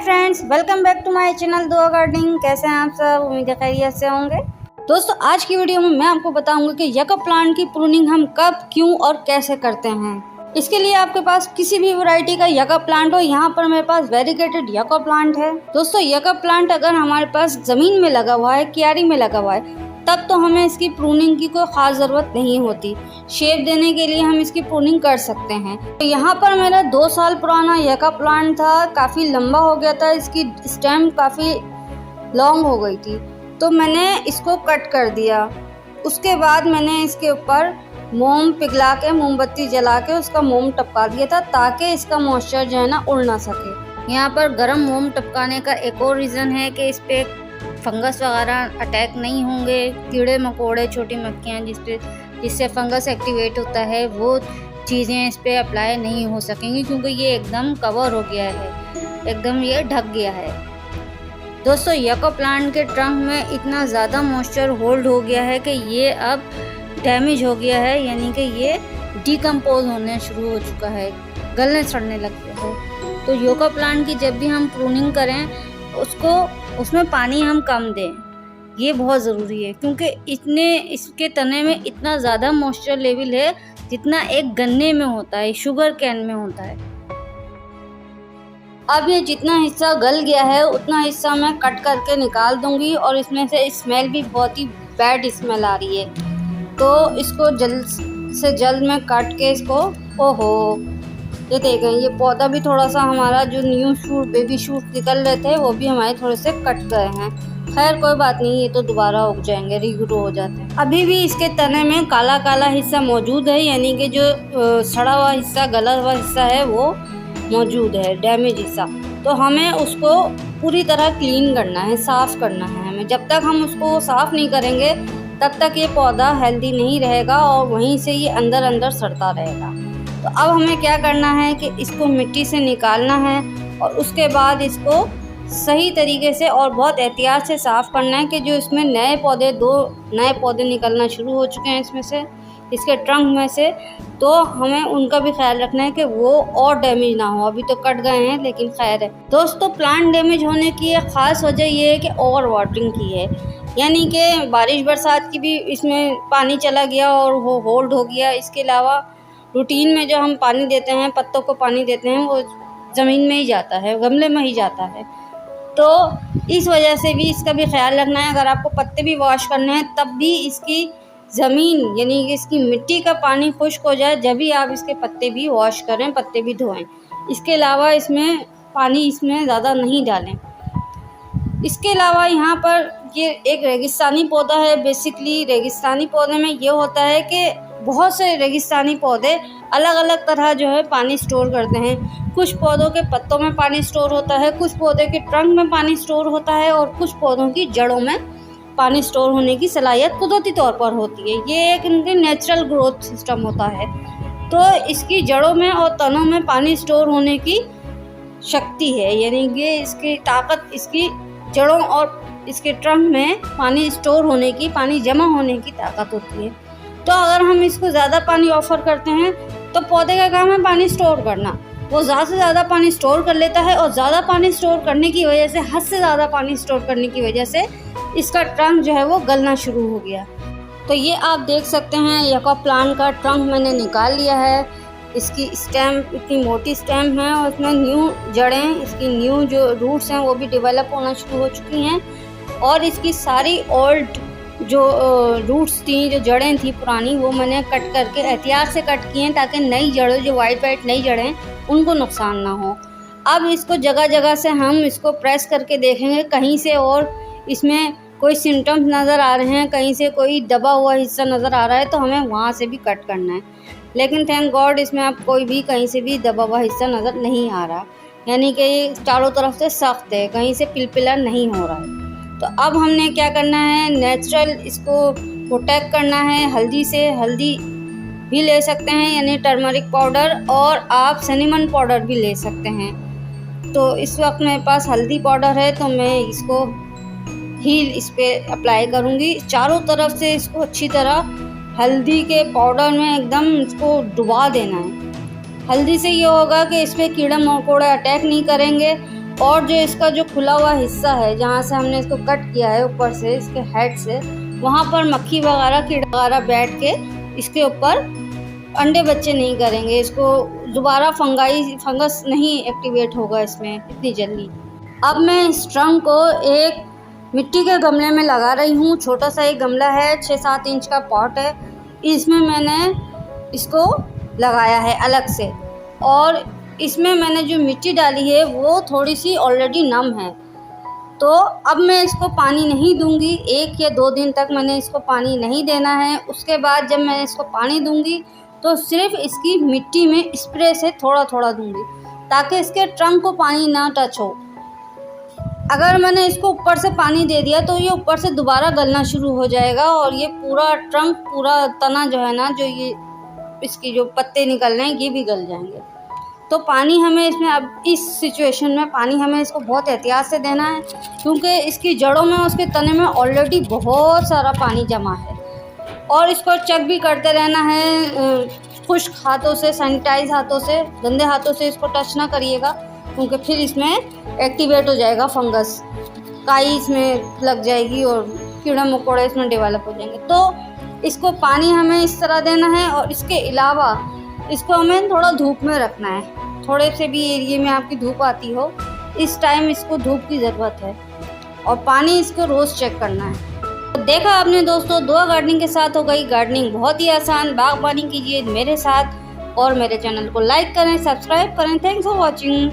Friends, welcome back to my channel Dua gardening. कैसे हैं आप सब? उम्मीद है खैरियत से होंगे। दोस्तों, आज की वीडियो में मैं आपको बताऊंगी कि यका प्लांट की प्रूनिंग हम कब, क्यों और कैसे करते हैं। इसके लिए आपके पास किसी भी वैरायटी का यका प्लांट हो, यहाँ पर मेरे पास वेरीगेटेड यका प्लांट है। दोस्तों, यका प्लांट अगर हमारे पास जमीन में लगा हुआ है, क्यारी में लगा हुआ है, तब तो हमें इसकी प्रूनिंग की कोई ख़ास ज़रूरत नहीं होती। शेप देने के लिए हम इसकी प्रूनिंग कर सकते हैं। तो यहाँ पर मेरा 2 साल पुराना यका प्लांट था, काफ़ी लंबा हो गया था, इसकी स्टेम काफ़ी लॉन्ग हो गई थी, तो मैंने इसको कट कर दिया। उसके बाद मैंने इसके ऊपर मोम पिघला के, मोमबत्ती जला के उसका मोम टपका दिया था, ताकि इसका मॉइस्चर जो है ना उड़ ना सके। यहाँ पर गर्म मोम टपकाने का एक और रीज़न है कि इस पर फंगस वगैरह अटैक नहीं होंगे। कीड़े मकोड़े, छोटी मक्खियाँ जिससे फंगस एक्टिवेट होता है, वो चीज़ें इस पर अप्लाई नहीं हो सकेंगी, क्योंकि ये एकदम कवर हो गया है, एकदम ये ढक गया है। दोस्तों, यका प्लांट के ट्रंक में इतना ज़्यादा मॉइस्चर होल्ड हो गया है कि ये अब डैमेज हो गया है, यानी कि ये डिकम्पोज होने शुरू हो चुका है, गलने सड़ने लग गया है। तो यका प्लांट की जब भी हम प्रूनिंग करें, उसमें पानी हम कम दें, ये बहुत ज़रूरी है, क्योंकि इसके तने में इतना ज़्यादा मॉइस्चर लेवल है जितना एक गन्ने में होता है, शुगर कैन में होता है। अब ये जितना हिस्सा गल गया है उतना हिस्सा मैं कट करके निकाल दूंगी, और इसमें से स्मेल भी बहुत ही बैड स्मेल आ रही है, तो इसको जल्द से जल्द मैं काट के इसको, ओहो ये देखें, ये पौधा भी थोड़ा सा हमारा जो न्यू शूट, बेबी शूट निकल रहे थे, वो भी हमारे थोड़े से कट गए हैं। खैर कोई बात नहीं, ये तो दोबारा उग जाएंगे, रीग्रो हो जाते हैं। अभी भी इसके तने में काला काला हिस्सा मौजूद है, यानी कि जो सड़ा हुआ हिस्सा, गला हुआ हिस्सा है वो मौजूद है, डैमेज हिस्सा। तो हमें उसको पूरी तरह क्लीन करना है, साफ़ करना है हमें। जब तक हम उसको साफ़ नहीं करेंगे तब तक ये पौधा हेल्दी नहीं रहेगा, और वहीं से ये अंदर अंदर सड़ता रहेगा। तो अब हमें क्या करना है कि इसको मिट्टी से निकालना है, और उसके बाद इसको सही तरीके से और बहुत एहतियात से साफ़ करना है, कि जो इसमें नए पौधे, 2 नए पौधे निकलना शुरू हो चुके हैं इसमें से, इसके ट्रंक में से, तो हमें उनका भी ख्याल रखना है कि वो और डैमेज ना हो। अभी तो कट गए हैं, लेकिन खैर है। दोस्तों, प्लांट डैमेज होने की एक ख़ास वजह ये है कि ओवर वाटरिंग की है, यानी कि बारिश बरसात की भी इसमें पानी चला गया और वो होल्ड हो गया। इसके अलावा रूटीन में जो हम पानी देते हैं, पत्तों को पानी देते हैं, वो ज़मीन में ही जाता है, गमले में ही जाता है। तो इस वजह से भी इसका भी ख्याल रखना है। अगर आपको पत्ते भी वॉश करने हैं, तब भी इसकी ज़मीन, यानी कि इसकी मिट्टी का पानी खुश्क हो जाए, जब भी आप इसके पत्ते भी वॉश करें, पत्ते भी धोएं। इसके अलावा इसमें पानी इसमें ज़्यादा नहीं डालें। इसके अलावा यहाँ पर ये एक रेगिस्तानी पौधा है। बेसिकली रेगिस्तानी पौधे में ये होता है कि बहुत से रेगिस्तानी पौधे अलग अलग तरह जो है पानी स्टोर करते हैं। कुछ पौधों के पत्तों में पानी स्टोर होता है, कुछ पौधे के ट्रंक में पानी स्टोर होता है, और कुछ पौधों की जड़ों में पानी स्टोर होने की सलाहियत कुदरती तौर पर होती है। ये एक इनके नेचुरल ग्रोथ सिस्टम होता है। तो इसकी जड़ों में और तनों में पानी स्टोर होने की शक्ति है, यानी कि इसकी ताकत, इसकी जड़ों और इसके ट्रंक में पानी स्टोर होने की, पानी जमा होने की ताकत होती है। तो अगर हम इसको ज़्यादा पानी ऑफ़र करते हैं, तो पौधे का काम है पानी स्टोर करना। वो ज़्यादा से ज़्यादा पानी स्टोर कर लेता है, और ज़्यादा पानी स्टोर करने की वजह से, हद से ज़्यादा पानी स्टोर करने की वजह से इसका ट्रंक जो है वो गलना शुरू हो गया। तो ये आप देख सकते हैं, यका प्लांट का ट्रंक मैंने निकाल लिया है। इसकी स्टेम इतनी मोटी स्टेम है, और इसमें न्यू जड़ें, इसकी न्यू जो रूट्स हैं वो भी डेवलप होना शुरू हो चुकी हैं, और इसकी सारी ओल्ड जो रूट्स थी, जो जड़ें थी पुरानी, वो मैंने कट करके एहतियात से कट की हैं, ताकि नई जड़ें, जो वाइट नई जड़ें, उनको नुकसान ना हो। अब इसको जगह जगह से हम इसको प्रेस करके देखेंगे, कहीं से और इसमें कोई सिम्टम्स नज़र आ रहे हैं, कहीं से कोई दबा हुआ हिस्सा नज़र आ रहा है, तो हमें वहाँ से भी कट करना है। लेकिन थैंक गॉड इसमें अब कोई भी कहीं से भी दबा हुआ हिस्सा नज़र नहीं आ रहा, यानी कि ये चारों तरफ से सख्त है, कहीं से पिलपिला नहीं हो रहा है। तो अब हमने क्या करना है, नेचुरल इसको प्रोटेक्ट करना है हल्दी से। हल्दी भी ले सकते हैं, यानी टर्मरिक पाउडर, और आप सिनेमन पाउडर भी ले सकते हैं। तो इस वक्त मेरे पास हल्दी पाउडर है, तो मैं इसको ही इस पर अप्लाई करूँगी। चारों तरफ से इसको अच्छी तरह हल्दी के पाउडर में एकदम इसको डुबा देना है। हल्दी से ये होगा कि इस पर कीड़े मकोड़े अटैक नहीं करेंगे, और जो इसका जो खुला हुआ हिस्सा है जहाँ से हमने इसको कट किया है ऊपर से, इसके हेड से, वहाँ पर मक्खी वगैरह कीड़ा वगैरह बैठ के इसके ऊपर अंडे बच्चे नहीं करेंगे। इसको दोबारा फंगस नहीं एक्टिवेट होगा इसमें इतनी जल्दी। अब मैं इस ट्रंक को एक मिट्टी के गमले में लगा रही हूँ। छोटा सा एक गमला है, 6-7 इंच का पॉट है, इसमें मैंने इसको लगाया है अलग से। और इसमें मैंने जो मिट्टी डाली है वो थोड़ी सी ऑलरेडी नम है। तो अब मैं इसको पानी नहीं दूंगी, 1 या 2 दिन तक मैंने इसको पानी नहीं देना है। उसके बाद जब मैं इसको पानी दूंगी तो सिर्फ इसकी मिट्टी में स्प्रे से थोड़ा थोड़ा दूंगी, ताकि इसके ट्रंक को पानी ना टच हो। अगर मैंने इसको ऊपर से पानी दे दिया तो ये ऊपर से दोबारा गलना शुरू हो जाएगा और ये पूरा ट्रंक, पूरा तना जो है ना, जो ये इसकी जो पत्ते निकल रहे हैं ये भी गल जाएंगे। तो पानी हमें इसमें, अब इस सिचुएशन में पानी हमें इसको बहुत एहतियात से देना है, क्योंकि इसकी जड़ों में, उसके तने में ऑलरेडी बहुत सारा पानी जमा है। और इसको चेक भी करते रहना है, खुश्क हाथों से, सैनिटाइज हाथों से, गंदे हाथों से इसको टच ना करिएगा, क्योंकि फिर इसमें एक्टिवेट हो जाएगा फंगस, काई इसमें लग जाएगी और कीड़े मकोड़े इसमें डेवलप हो जाएंगे। तो इसको पानी हमें इस तरह देना है। और इसके अलावा इसको हमें थोड़ा धूप में रखना है, थोड़े से भी एरिए में आपकी धूप आती हो, इस टाइम इसको धूप की ज़रूरत है। और पानी इसको रोज़ चेक करना है। तो देखा आपने दोस्तों, दुआ गार्डनिंग के साथ हो गई गार्डनिंग बहुत ही आसान। बागबानी कीजिए मेरे साथ और मेरे चैनल को लाइक करें, सब्सक्राइब करें। Thanks for watching.